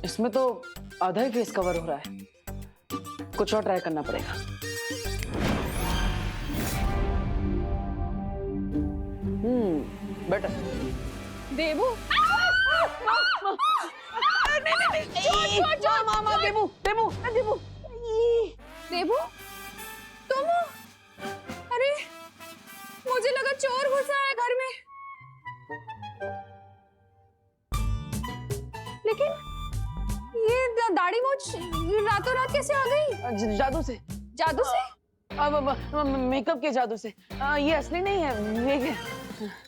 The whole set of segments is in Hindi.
इसमें तो आधा ही फेस कवर हो रहा है, कुछ और ट्राई करना पड़ेगा। बेटर। देबू, मामा, देबू देबू देबू देबू, तुम हो? अरे मुझे लगा चोर घुसा है घर में। लेकिन ये दाढ़ी मूंछ रातों रात कैसे आ गई? जादू से। जादू से? अब मेकअप के जादू से। ये असली नहीं है, ये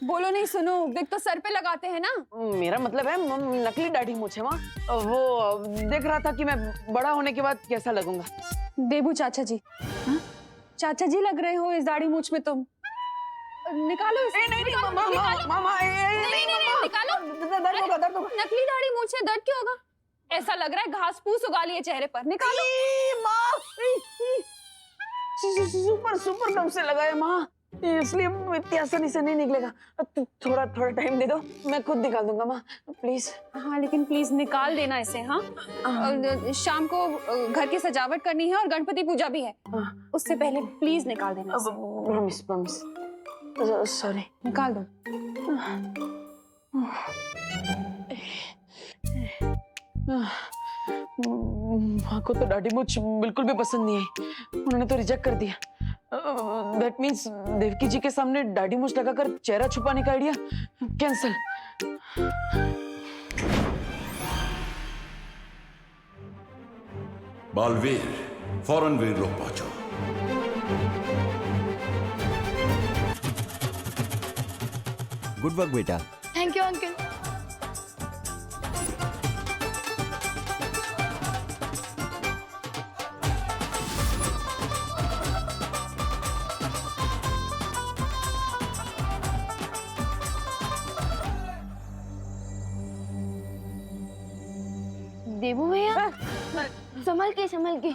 बोलो नहीं, सुनो, देख तो सर पे लगाते हैं ना। मेरा मतलब है नकली दाढ़ी मूंछ है। वहाँ वो देख रहा था कि मैं बड़ा होने के बाद कैसा लगूंगा। देबू चाचा जी, चाचा जी लग रहे हो इस दाढ़ी मूंछ में तुम। निकालो इसे। नहीं मामा, निकालो। दर्द होगा, दर्द होगा। नकली दाढ़ी मूंछ है, दर्द क्यों होगा? ऐसा लग रहा है घास फूस उगा लिए चेहरे पर। निकालो। सुपर सुपर कम से लगाया माँ, इसलिए इतनी आसानी से नहीं निकलेगा। थोड़ा टाइम दे दो, मैं खुद निकाल दूंगा माँ, प्लीज। हाँ लेकिन प्लीज निकाल देना इसे। हाँ शाम को घर की सजावट करनी है और गणपति पूजा भी है, उससे पहले प्लीज निकाल देना इसे। Promise promise. सॉरी। निकाल दो। माँ को तो दाढ़ी मूंछ बिल्कुल भी पसंद नहीं आई, उन्होंने तो रिजेक्ट कर दिया। दैट मीन्स देवकी जी के सामने दाढ़ी मूंछ लगाकर चेहरा छुपाने का आइडिया कैंसल। बालवीर, फौरन वीर लोग पहुंचो। गुड वर्क बेटा। Thank you uncle. देबू भैया, संभल के।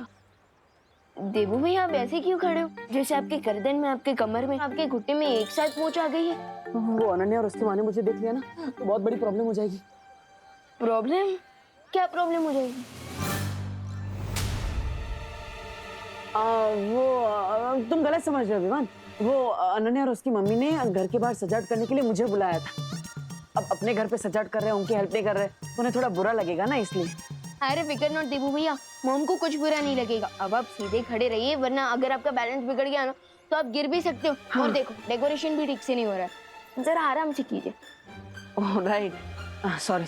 देबू भैया, आप ऐसे क्यों खड़े हो? जैसे आपके गर्दन में, आपके कमर में, आपके घुटने में एक साथ मूंछ आ गई है। वो अनन्या और उसकी माँ ने मुझे देख लिया ना, तो बहुत बड़ी प्रॉब्लम हो जाएगी। प्रॉब्लम? क्या प्रॉब्लम हो जाएगी? तुम गलत समझ रहे हो विवान। वो अनन्या और उसकी मम्मी ने घर के बाहर सजावट करने के लिए मुझे बुलाया था। अब अपने घर पे सजावट कर रहे हैं, उनकी हेल्प नहीं कर रहे, उन्हें थोड़ा बुरा लगेगा ना, इसलिए। अरे फिकर नॉट देबू भैया, मॉम को कुछ बुरा नहीं लगेगा। अब आप सीधे खड़े रहिए, वरना अगर आपका बैलेंस बिगड़ गया ना तो आप गिर भी सकते हो। हाँ। और देखो, डेकोरेशन भी ठीक से नहीं हो रहा है, जरा आराम से कीजिए। Oh right, sorry.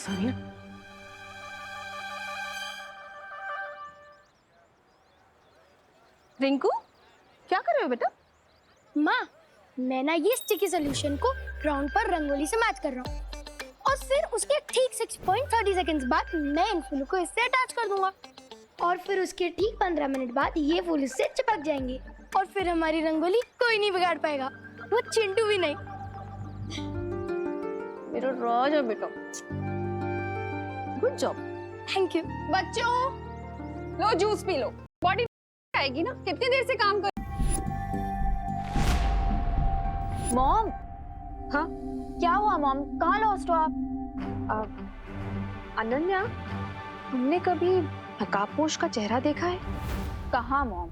रिंकू, क्या कर रहे हो बेटा? माँ, मैं ना ये स्टिकी सॉल्यूशन को ग्राउंड पर रंगोली से मैच कर रहा हूँ और फिर उसके ठीक 6.30 सेकंड्स बाद मैं इन फूलों को इससे अटैच कर दूंगा और फिर उसके ठीक 15 मिनट बाद ये फूल इससे चिपक जाएंगे और फिर हमारी रंगोली कोई नहीं बिगाड़ पाएगा, वो चिंटू भी नहीं। मेरा राजा बेटा, गुड जॉब। Thank you. बच्चों, लो जूस पी लो, बॉडी आएगी ना। कितनी देर से काम कर। मॉम। हाँ क्या हुआ मॉम, कहाँ लॉस्ट हो आप? अनन्या, हमने कभी नकाबपोश का चेहरा देखा है? कहाँ मॉम,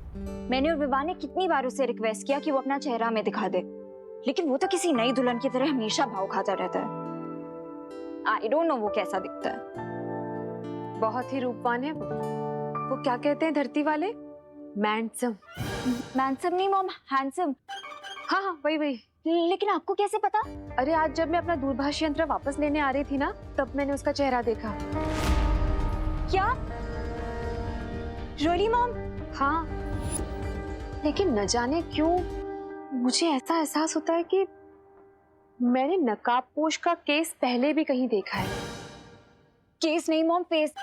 मैंने और विवाह ने कितनी बार उसे रिक्वेस्ट किया कि वो अपना चेहरा हमें दिखा दे, लेकिन वो तो किसी नई दुल्हन की तरह हमेशा भाव खाता रहता है। आई डोंट नो वो कैसा दिखता है। बहुत ही रूपवान है वो क्या कहते हैं धरती वाले? मैंडसम। मैंडसम नहीं मॉम, हैंडसम। हाँ वही। लेकिन आपको कैसे पता? अरे आज जब मैं अपना दूरभाष यंत्र वापस लेने आ रही थी ना, तब मैंने उसका चेहरा देखा। क्या? Really mom? हाँ, लेकिन न जाने क्यों मुझे ऐसा एहसास होता है कि मैंने नकाबपोश का केस पहले भी कहीं देखा है। केस नहीं मॉम, फेस।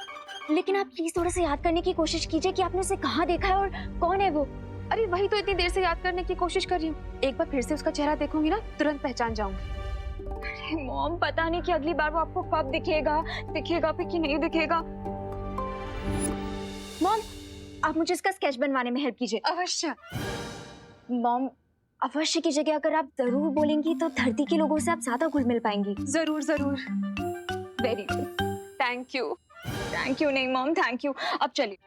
लेकिन आप प्लीज थोड़ा सा याद करने की कोशिश कीजिए कि आपने उसे कहाँ देखा है और कौन है वो। अरे वही तो इतनी देर से याद करने की कोशिश कर रही हूँ। एक बार फिर से उसका चेहरा देखूंगी ना, तुरंत पहचान जाऊंगी। अरे मॉम, पता नहीं कि अगली बार वो आपको कब दिखेगा भी कि नहीं दिखेगा। मॉम, आप मुझे इसका स्केच बनवाने में हेल्प कीजिए। अवश्य। मॉम, अवश्य की जगह अगर आप जरूर बोलेंगी तो धरती के लोगों से आप ज्यादा घुल मिल पाएंगी। जरूर। वेरी गुड, थैंक यू नहीं मॉम, थैंक यू। अब चलिए।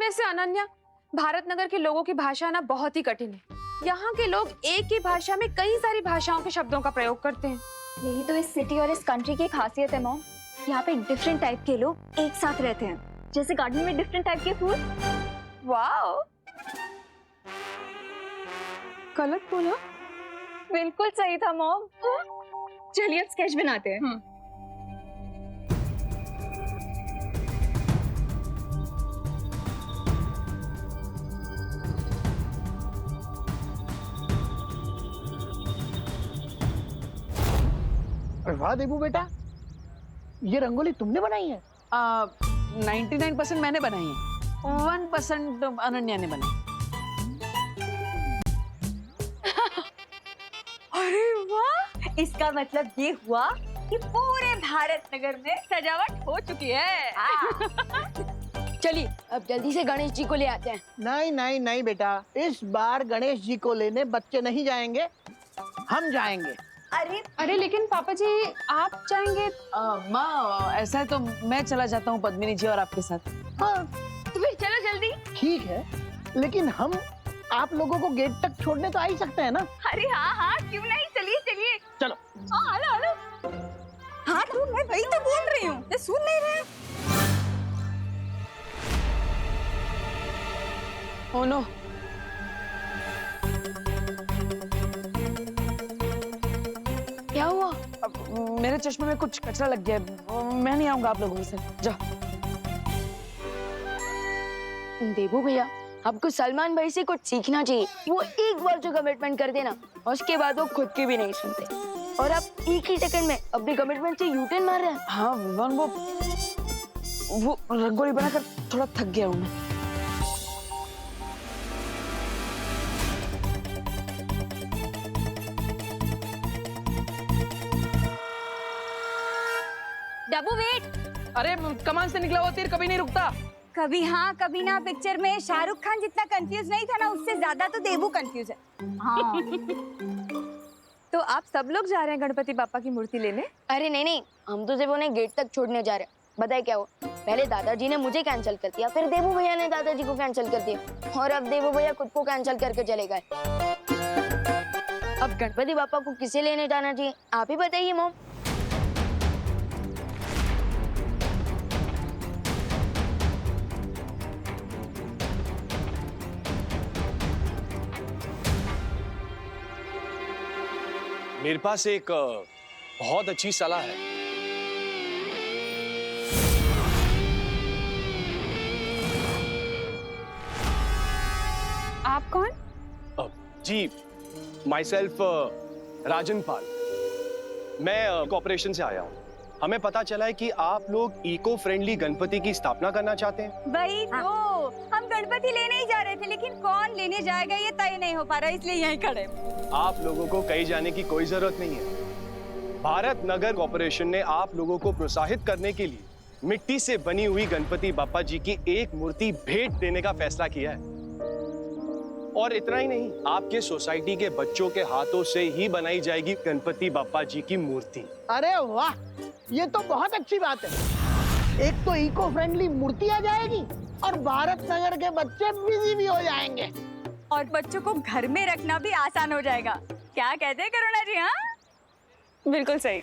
वैसे अनन्या, भारत नगर के लोगों की भाषा ना बहुत ही कठिन है। यहाँ के लोग एक ही भाषा में कई सारी भाषाओं के शब्दों का प्रयोग करते हैं। यही तो इस सिटी और इस कंट्री की खासियत है मॉम। यहाँ पे डिफरेंट टाइप के लोग एक साथ रहते हैं, जैसे गार्डन में डिफरेंट टाइप के फूल। वाओ, गलत बोला? बिल्कुल सही था मॉम। चलिए अब स्केच बनाते हैं। अरे वाह देबू बेटा, ये रंगोली तुमने बनाई है? 99% मैंने बनाई है, 1% अनन्या ने बनाई। अरे वाह, इसका मतलब ये हुआ कि पूरे भारत नगर में सजावट हो चुकी है। चलिए अब जल्दी से गणेश जी को ले आते हैं। नहीं नहीं नहीं बेटा, इस बार गणेश जी को लेने बच्चे नहीं जाएंगे, हम जाएंगे। अरे लेकिन पापा जी, आप जाएंगे? माँ, ऐसा है तो मैं चला जाता हूँ पद्मिनी जी और आपके साथ। हाँ तो फिर चलो जल्दी। ठीक है, लेकिन हम आप लोगों को गेट तक छोड़ने तो आ ही सकते हैं ना? अरे हाँ हाँ, क्यों नहीं, चलिए चलिए। चलो। हाँ हेलो हेलो। हाँ तो मैं वही तो बोल रही हूँ, ये सुन नहीं रहे। ओह नो, क्या हुआ? मेरे चश्मे में कुछ कचरा लग गया है। मैं नहीं आऊंगा आप लोगों के साथ। जा। देबू भैया, आपको सलमान भाई से कुछ सीखना चाहिए। वो एक बार जो कमिटमेंट कर देना, उसके बाद वो खुद की भी नहीं सुनते। और आप एक ही सेकंड में अपने कमिटमेंट से यूटर्न मार रहे हैं। हाँ विवान, वो रंगोली बनाकर थोड़ा थक गया हूँ मैं। डब्बू वेट। अरे कमान से निकला हुआ तीर कभी नहीं रुकता। कभी हाँ कभी ना पिक्चर में शाहरुख खान जितना कंफ्यूज नहीं था ना, उससे ज्यादा तो देबू कंफ्यूज है। हाँ। तो आप सब लोग जा रहे हैं गणपति बापा की मूर्ति लेने? अरे नहीं नहीं, हम तो सिर्फ उन्हें गेट तक छोड़ने जा रहे हैं। बताए क्या हुआ, पहले दादाजी ने मुझे कैंसिल कर दिया, फिर देबू भैया ने दादाजी को कैंसिल कर दिया, और अब देबू भैया खुद को कैंसिल करके चले गए। अब गणपति बापा को किसे लेने जाना चाहिए, आप ही बताइए मॉम। मेरे पास एक बहुत अच्छी सलाह है। आप कौन? जी, माई सेल्फ राजन पाल। मैं कॉर्पोरेशन से आया हूँ। हमें पता चला है कि आप लोग इको फ्रेंडली गणपति की स्थापना करना चाहते हैं। वही तो, हम गणपति लेने ही जा रहे थे, लेकिन कौन लेने जाएगा ये तय नहीं हो पा रहा, इसलिए यहीं खड़े। आप लोगों को कहीं जाने की कोई जरूरत नहीं है। भारत नगर कॉर्पोरेशन ने आप लोगों को प्रोत्साहित करने के लिए मिट्टी से बनी हुई गणपति बापा जी की एक मूर्ति भेंट देने का फैसला किया है। और इतना ही नहीं, आपके सोसाइटी के बच्चों के हाथों से ही बनाई जाएगी गणपति बापा जी की मूर्ति। अरे वाह, ये तो बहुत अच्छी बात है। एक तो इको फ्रेंडली मूर्ति आ जाएगी और भारत नगर के बच्चे बिजी भी हो जाएंगे, और बच्चों को घर में रखना भी आसान हो जाएगा। क्या कहते हैं करुणा जी? हाँ बिल्कुल सही।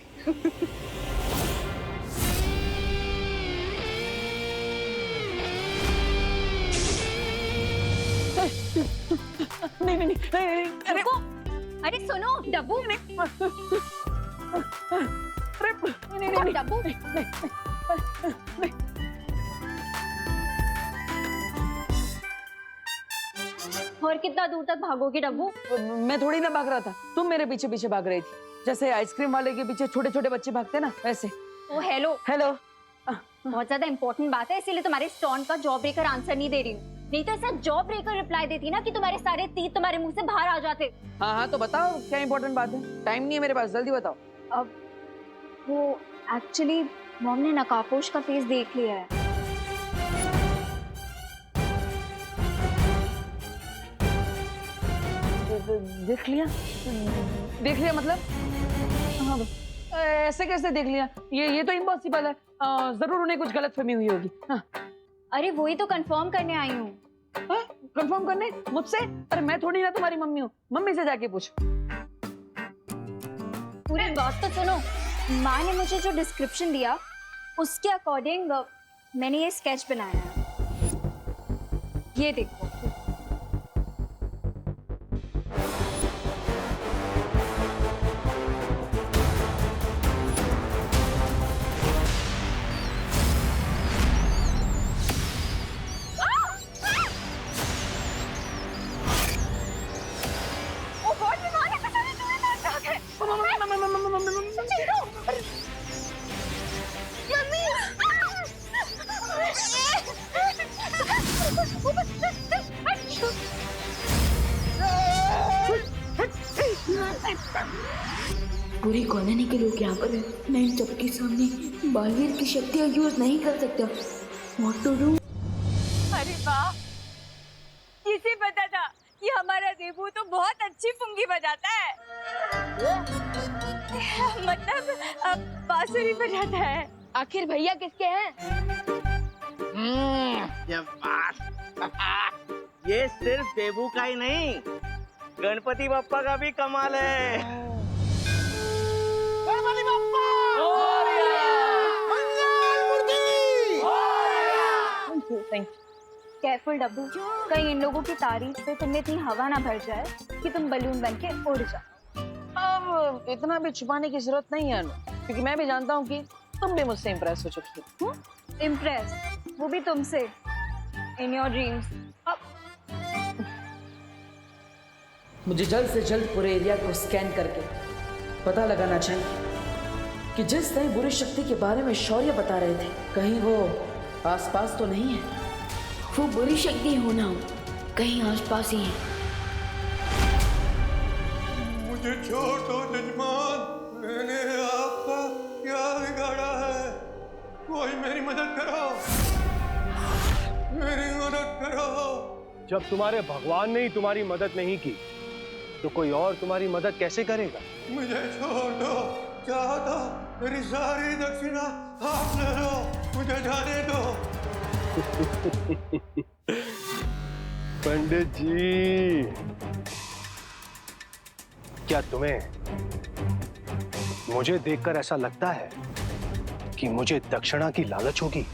नहीं नहीं नहीं, अरे अरे सुनो डब्बू में, नहीं नहीं डब्बू और कितना दूर तक भागोगे डब्बू? मैं थोड़ी ना भाग रहा था, तुम मेरे पीछे पीछे भाग रही थी, जैसे आइसक्रीम वाले के पीछे छोटे छोटे बच्चे भागते ना, वैसे। ओ हेलो हेलो। बहुत ज्यादा इंपॉर्टेंट बात है, इसीलिए तुम्हारे स्टोन का जॉब ब्रेकर आंसर नहीं दे रही हूँ। नहीं तो ऐसा जॉब ब्रेकर रिप्लाई देती ना कि तुम्हारे सारे तीत तुम्हारे मुंह से बाहर आ जाते। हाँ हाँ, तो बताओ क्या इंपॉर्टेंट बात है? टाइम नहीं है मेरे पास, जल्दी बताओ। अब वो एक्चुअली मॉम ने नकाबपोश का फेस देख लिया है। देख लिया? देख लिया मतलब? हाँ ऐसे कैसे देख लिया? ये तो इम्पॉसिबल है। जरूर उन्हें कुछ गलतफहमी हुई होगी। हाँ। अरे वही तो कंफर्म करने आई हूँ। कंफर्म करने मुझसे? अरे मैं थोड़ी ना तुम्हारी मम्मी हूँ, मम्मी से जाके पूछ। पूरी बात तो सुनो। माँ ने मुझे जो डिस्क्रिप्शन दिया उसके अकॉर्डिंग मैंने ये स्केच बनाया है। ये देखो। पूरी कॉलोनी के लोग यहाँ पर हैं। मैं इन सबके सामने बालवीर की शक्तियाँ यूज नहीं कर सकता। What to do? अरे वाह, किसे पता था कि हमारा देबू तो बहुत अच्छी पुंगी बजाता है। मतलब बांसुरी बजाता है। आखिर भैया किसके हैं? ये सिर्फ देबू का ही नहीं, गणपति बप्पा का भी कमाल है। गणपति बप्पा केयरफुल डब्बू, कहीं इन लोगों की तारीफ से तुम्हें इतनी हवा ना भर जाए कि तुम बलून बन के उड़ जाओ। अब इतना भी छुपाने की जरूरत नहीं है अनु, क्योंकि मैं भी जानता हूँ कि तुम भी मुझसे इम्प्रेस हो चुकी हो। इम्प्रेस, वो भी तुमसे, इन योर ड्रीम्स। मुझे जल्द से जल्द पूरे एरिया को स्कैन करके पता लगाना चाहिए कि जिस नई बुरी शक्ति के बारे में शौर्य बता रहे थे, कहीं वो आसपास तो नहीं है। वो बुरी शक्ति हो ना हो, कहीं आसपास ही है। मुझे छोड़ दो जजमान, मैंने आपका क्या बिगाड़ा है? कोई मेरी मदद करो, मेरी मदद करो। जब तुम्हारे भगवान ने ही तुम्हारी मदद नहीं की तो कोई और तुम्हारी मदद कैसे करेगा? मुझे छोड़ दो, चाहता मेरी सारी दक्षिणा आप ले लो, मुझे जाने दो। पंडित जी, क्या तुम्हें मुझे देखकर ऐसा लगता है कि मुझे दक्षिणा की लालच होगी?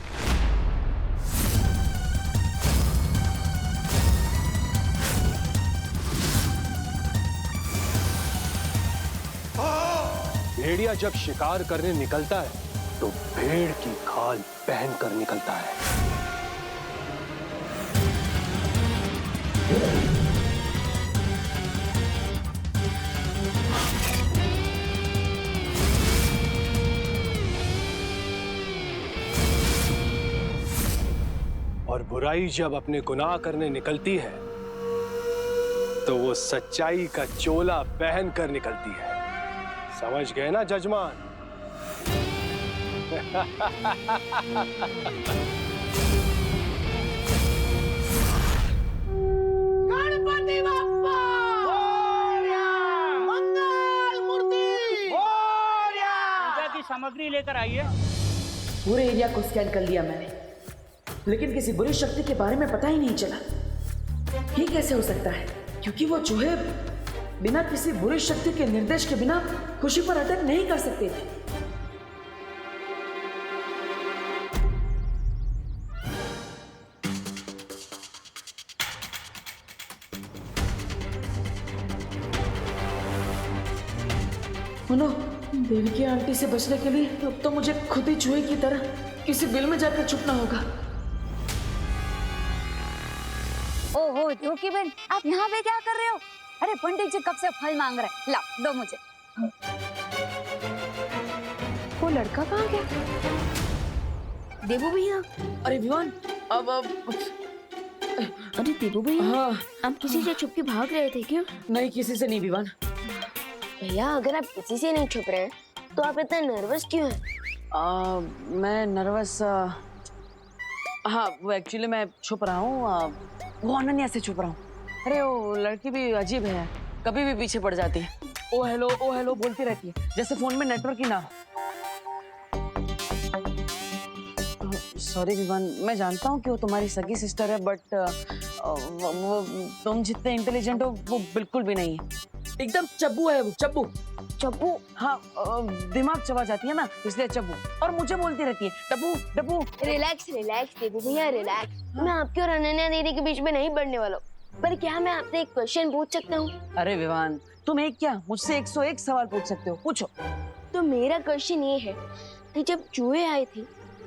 भेड़िया जब शिकार करने निकलता है तो भेड़ की खाल पहन कर निकलता है। और बुराई जब अपने गुनाह करने निकलती है तो वो सच्चाई का चोला पहन कर निकलती है। समझ गए ना जजमान? गणपति बप्पा मंगल मूर्ति पूजा की सामग्री लेकर आइए। पूरे एरिया को स्कैन कर लिया मैंने, लेकिन किसी बुरी शक्ति के बारे में पता ही नहीं चला। ये कैसे हो सकता है? क्योंकि वो चूहे बिना किसी बुरी शक्ति के निर्देश के बिना खुशी पर अटैक नहीं कर सकते थे। सुनो, देवकी आंटी से बचने के लिए अब तो मुझे खुद ही चूहे की तरह किसी बिल में जाकर छुपना होगा। ओहो देवकी बहन, आप यहाँ पे क्या कर रहे हो? अरे पंडित जी कब से फल मांग रहे हैं, लाओ दो मुझे। वो लड़का कहाँ गया? देबू भैया, अरे विवान, अब अरे देबू भैया, हाँ, आप किसी से छुप के भाग रहे थे क्या? नहीं, किसी से नहीं विवान। भैया अगर आप किसी से नहीं छुप रहे तो आप इतना नर्वस क्यों हैं? मैं नर्वस, हाँ वो एक्चुअली मैं छुप रहा हूँ, वो अनन्या से छुप रहा हूँ। अरे वो लड़की भी अजीब है, कभी भी पीछे पड़ जाती है। ओ हेलो बोलती रहती है जैसे फोन में नेटवर्क ही ना हो। सॉरी विवान, मैं जानता हूँ कि वो तुम्हारी सगी सिस्टर है, बट वो तुम जितने इंटेलिजेंट हो वो बिल्कुल भी नहीं है। एकदम चब्बू है वो, चब्बू। चब्बू? हाँ, दिमाग चबा जाती है ना, इसलिए चब्बू। और मुझे बोलती रहती है डब्बू डब्बू। रिलैक्स देबू भैया, रिलैक्स। मैं आपके और अनन्या दीदी के बीच में नहीं बढ़ने वाला हूँ। पर क्या मैं आपसे एक क्वेश्चन पूछ सकता हूँ? अरे विवान, तुम एक क्या मुझसे 101 सवाल पूछ सकते हो, पूछो। तो मेरा क्वेश्चन ये है कि जब चूहे आए थे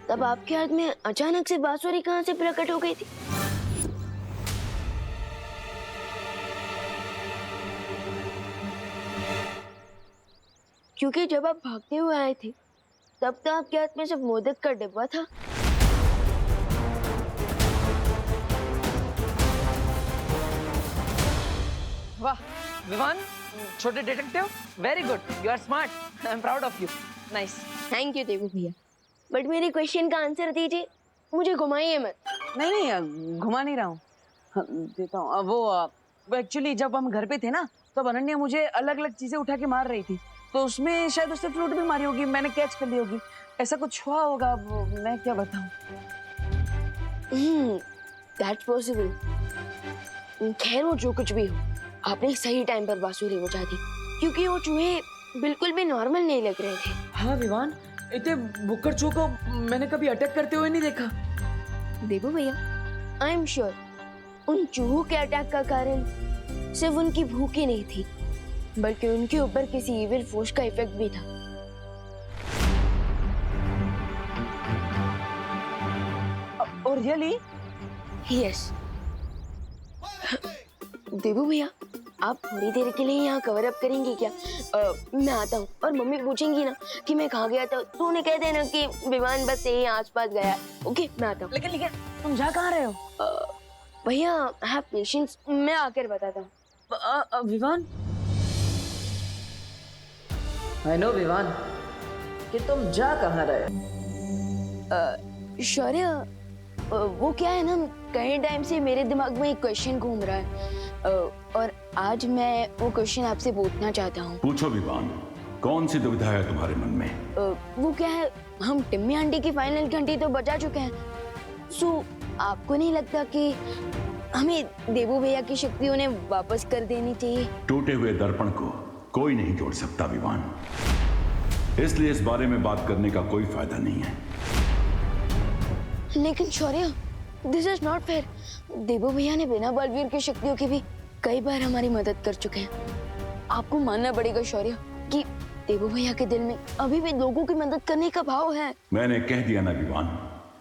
तब आपके हाथ में अचानक से बांसुरी कहाँ से प्रकट हो गई थी? क्योंकि जब आप भागते हुए आए थे तब तो आपके हाथ में सिर्फ मोदक का डिब्बा था। वाह विवान, छोटे detective, very good, you are smart, I am proud of you, nice. Thank you Devu भैया, बट मेरे क्वेश्चन का आंसर दीजिए, मुझे घुमाइए मत। नहीं, घुमा नहीं रहा हूँ, देता हूँ। वो एक्चुअली जब हम घर पे थे ना, तब अनन्या मुझे अलग अलग चीजें उठा के मार रही थी, तो उसमें शायद उससे फ्लूट भी मारी होगी, मैंने कैच कर ली होगी, ऐसा कुछ हुआ होगा, मैं क्या बताऊँ। That's possible. खैर वो जो कुछ भी हो, आपने सही टाइम पर बांसुरी बजा दी, क्योंकि वो चूहे बिल्कुल भी नॉर्मल नहीं लग रहे थे। हाँ विवान, इतने बुक्कड़ चूहों को मैंने कभी अटैक करते हुए नहीं देखा। देवू भैया, आई एम श्योर उन चूहों के अटैक का कारण सिर्फ उनकी भूख ही नहीं थी, बल्कि उनके ऊपर किसी इविल फोर्स का इफेक्ट भी था। और रियली? यस। देवू भैया, आप थोड़ी देर के लिए यहाँ कवर अप करेंगे क्या? मैं आता हूँ, और मम्मी पूछेंगी ना कि मैं कहाँ गया था, तो उन्हें कह देना कि विमान बस यहीं आसपास गया। ओके, मैं आता हूँ। लेकिन तुम जा कहाँ रहे हो? भैया, हैव पेशेंस, मैं आकर बताता हूँ। विवान, आई नो विवान कि तुम जा कहाँ रहे हो। शौर्य, वो क्या है ना, कई टाइम से मेरे दिमाग में एक क्वेश्चन घूम रहा है, और आज मैं वो क्वेश्चन आपसे पूछना चाहता हूँ। पूछो विवान, कौन सी दुविधा है तुम्हारे मन में? वो क्या है, हम टिम्मी आंटी की फाइनल घंटी तो बजा चुके हैं, सो आपको नहीं लगता कि हमें देवू भैया की शक्ति उन्हें वापस कर देनी चाहिए? टूटे हुए दर्पण को कोई नहीं जोड़ सकता विवान, इसलिए इस बारे में बात करने का कोई फायदा नहीं है। लेकिन शौर्य, दिस इज नॉट फेयर। देवू भैया ने बिना बलवीर की शक्तियों की भी कई बार हमारी मदद कर चुके हैं। आपको मानना पड़ेगा शौर्य कि देवू भैया के दिल में अभी भी लोगों की मदद करने का भाव है। मैंने कह दिया ना विवान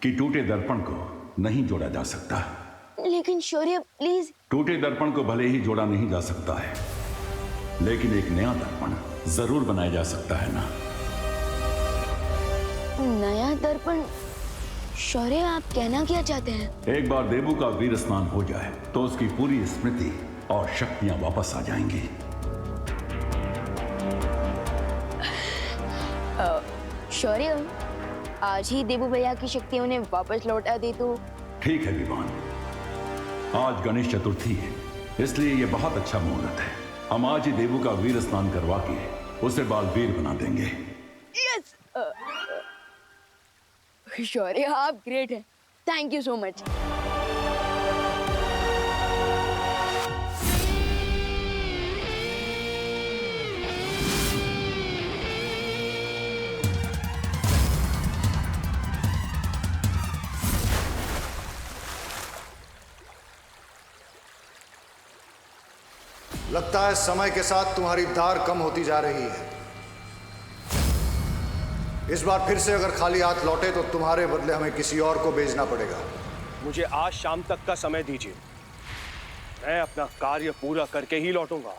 कि टूटे दर्पण को नहीं जोड़ा जा सकता। लेकिन शौर्य प्लीज। टूटे दर्पण को भले ही जोड़ा नहीं जा सकता है, लेकिन एक नया दर्पण जरूर बनाया जा सकता है ना। नया दर्पण? शौर्य, आप कहना क्या चाहते हैं? एक बार देवू का वीर स्नान हो जाए तो उसकी पूरी स्मृति और शक्तियां वापस आ जाएंगी। शौर्य, आज ही देवू भैया की शक्ति उन्हें वापस लौटा दे तो? ठीक है विवान, आज गणेश चतुर्थी है, इसलिए ये बहुत अच्छा मुहूर्त है। हम आज ही देवू का वीर स्नान करवा के उसे बाल वीर बना देंगे। यस शौर्य, आप ग्रेट हैं, थैंक यू सो मच। लगता है समय के साथ तुम्हारी धार कम होती जा रही है। इस बार फिर से अगर खाली हाथ लौटे तो तुम्हारे बदले हमें किसी और को भेजना पड़ेगा। मुझे आज शाम तक का समय दीजिए, मैं अपना कार्य पूरा करके ही लौटूंगा,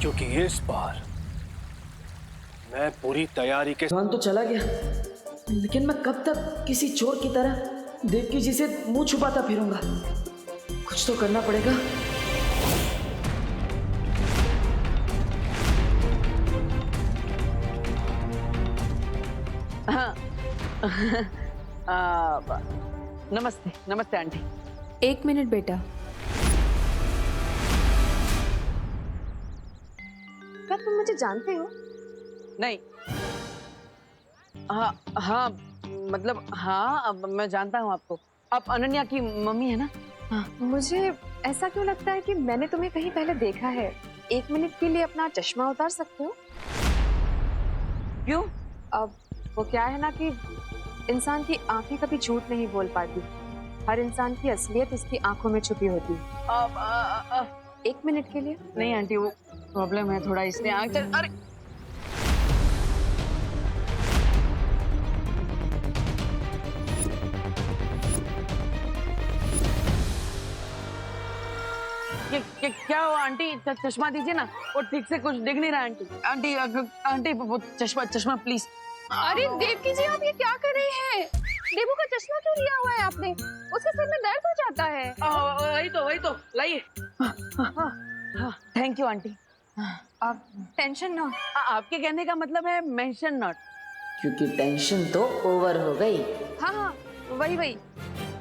क्योंकि इस बार मैं पूरी तैयारी के। विवान तो चला गया, लेकिन मैं कब तक किसी चोर की तरह देवकी जी से मुंह छुपाता फिरूंगा? कुछ तो करना पड़ेगा। हाँ नमस्ते नमस्ते आंटी। 1 मिनट बेटा। क्या तुम मुझे जानते हो? नहीं। हाँ हाँ, मतलब हाँ, अब मैं जानता हूँ आपको। आप अनन्या की मम्मी है ना? हाँ। मुझे ऐसा क्यों लगता है कि मैंने तुम्हें कहीं पहले देखा है। 1 मिनट के लिए अपना चश्मा उतार सकते हो? क्यों? अब वो क्या है ना कि इंसान की आंखें कभी झूठ नहीं बोल पाती। हर इंसान की असलियत उसकी आंखों में छुपी होती है। 1 मिनट के लिए? नहीं आंटी, वो प्रॉब्लम है थोड़ा, इसलिए आंख चल। अरे क्या हुआ आंटी? चश्मा दीजिए ना, वो ठीक से कुछ दिख नहीं रहा आंटी। आंटी आंटी वो चश्मा प्लीज। अरे देवकी जी, आप ये क्या कर रहे हैं? देवू का चश्मा क्यों लिया हुआ है आपने? उसके सिर में दर्द हो जाता है। वही तो लाइए। Thank you aunty. आप टेंशन ना। आपके कहने का मतलब है मेंशन नॉट, क्योंकि टेंशन तो ओवर हो गई। हाँ, वही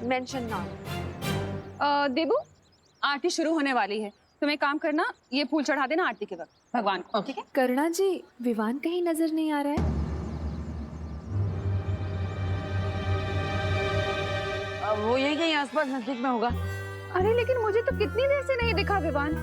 मेंशन ना। देबू, आरती शुरू होने वाली है। तुम एक काम करना, ये फूल चढ़ा देना आरती के वक्त भगवान को, ठीक है? करुणा जी, विवान कहीं नजर नहीं आ रहा है। वो यही कहीं आसपास नजदीक में होगा। अरे लेकिन मुझे तो कितनी देर से नहीं दिखा विवान।